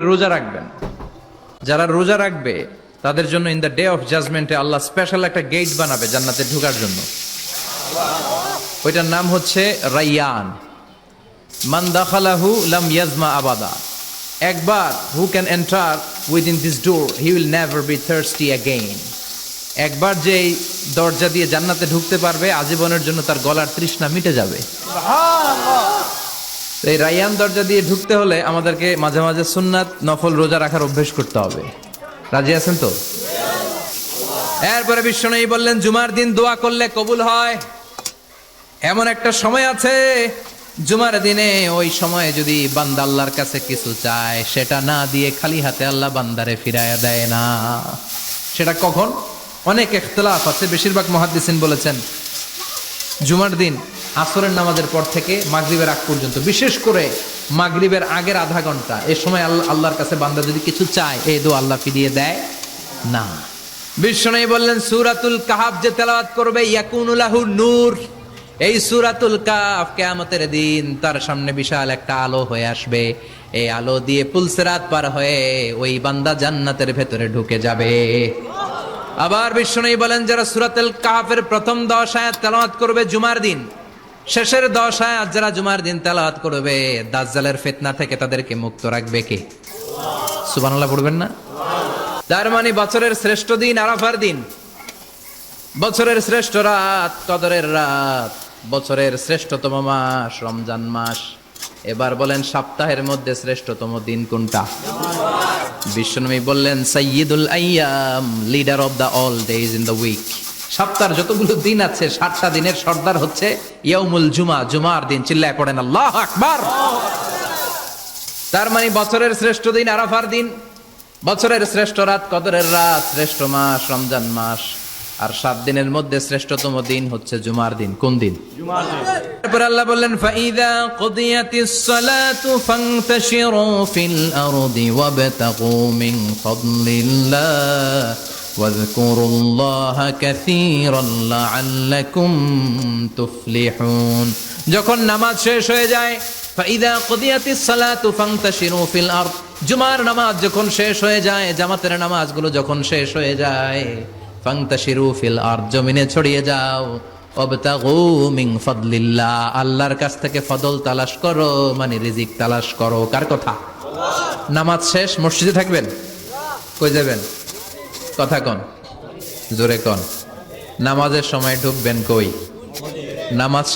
রোজা রাখবেন। যারা রোজা রাখবে তাদের জন্য ইন দ্য ডে অফ জাজমেন্টে আল্লাহ স্পেশাল একটা গেট বানাবে জান্নাতে ঢোকার জন্য। ওইটার নাম হচ্ছে রাইয়ান। মান দাখালাহু লাম ইয়াজমা আবাদা। একবার who can enter within this door he will never be thirsty again. একবার যে এই দরজা দিয়ে জান্নাতে ঢুকতে পারবে আজীবনের জন্য তার গলার তৃষ্ণা মিটে যাবে। এই রাইয়ান দরজা দিয়ে ঢুকতে হলে আমাদেরকে মাঝে মাঝে সুন্নাত নফল রোজা রাখার অভ্যেস করতে হবে। রাজি আছেন তো? এরপরে বিশ্বনবী বললেন জুমার দিন দোয়া করলে কবুল হয়। এমন একটা সময় আছে জুমার দিনে, ওই সময়ে যদি বান্দা আল্লাহর কাছে কিছু চায় সেটা না দিয়ে খালি হাতে আল্লাহ বান্দারে ফিরাইয়া দেয় না। সেটা কখন? অনেক ইখতিলাফ আছে, বেশিরভাগ মুহাদ্দিসিন বলেছেন জুমার দিন আসরের নামাজের পর থেকে মাগরিবের আগ পর্যন্ত, বিশেষ করে মাগরিবের আগের আধা ঘন্টা, এই সময় আল্লাহর কাছে বান্দা যদি কিছু চায় এই দোয়া আল্লাহ ফিরিয়ে দেয় না। বিশ্বনবী বললেন সূরাতুল কাহফ যে তেলাওয়াত করবে ইয়াকুনু লাহু নূর। এই সূরাতুল কাহফ কিয়ামতের দিন তার সামনে বিশাল একটা আলো হয়ে আসবে। এই আলো দিয়ে পুলসিরাত পার হয়ে ওই বান্দা জান্নাতের ভেতরে ঢুকে যাবে। আবার বিশ্বনবী বলেন যারা সূরাতুল কাহফের প্রথম 10 আয়াত তেলাওয়াত করবে জুমার দিন, শেষের 10 আয়াত যারা জুমার দিন তেলাওয়াত করবে, দাজ্জালের ফিতনা থেকে তাদেরকে মুক্ত রাখবে কে? সুবহানাল্লাহ পড়বেন না? তার মানে বছরের শ্রেষ্ঠ দিন আরাফার দিন, বছরের শ্রেষ্ঠ রাত কদরের রাত, বছরের শ্রেষ্ঠতম মাস রমজান মাস। এবার বলেন সপ্তাহের মধ্যে শ্রেষ্ঠতম দিন কোনটা? বিশ্বনবী বললেন সাইয়্যিদুল আইয়াম, leader of the all days in the week. সপ্তাহের যতগুলো দিন আছে 7টা দিনের সর্দার হচ্ছে ইয়াউমুল জুমা, জুমার দিন। চিল্লায় পড়েন আল্লাহু আকবার। তার মানে বছরের শ্রেষ্ঠ দিন আরাফার দিন, বছরের শ্রেষ্ঠ রাত কদরের রাত, শ্রেষ্ঠ মাস রমজান মাস, আর 7 দিনের মধ্যে শ্রেষ্ঠতম দিন হচ্ছে জুমার দিন। কোন দিন? জুমার দিন। তারপর আল্লাহ বললেন ফাইদা কুদিয়াতিস সালাতু ফান্তাশিরু ফিল আরদি ওয়াবতাগু মিন ফাদলিল্লাহ ওয়াযকুরুল্লাহা কাসীরান লাআল্লাকুম তুফলিহুন। যখন নামাজ শেষ হয়ে যায়, ফাইদা কুদিয়াতিস সালাতু ফান্তাশিরু ফিল আরদ, জুমার নামাজ যখন শেষ হয়ে যায়, জামাতের নামাজগুলো যখন শেষ হয়ে যায়, ফান্তাশিরু ফিল আরদ, জমিনে ছড়িয়ে যাও, ওয়াবতাগু মিন ফাদলিল্লাহ, আল্লাহর কাছ থেকে ফদল তালাশ করো, মানে রিজিক তালাশ করো। কার কথা? নামাজ শেষ মসজিদে থাকবেন? কই যাবেন? কথা কন, জোরে কন। নামাজের সময় ঢুকবেন কই? নামাজ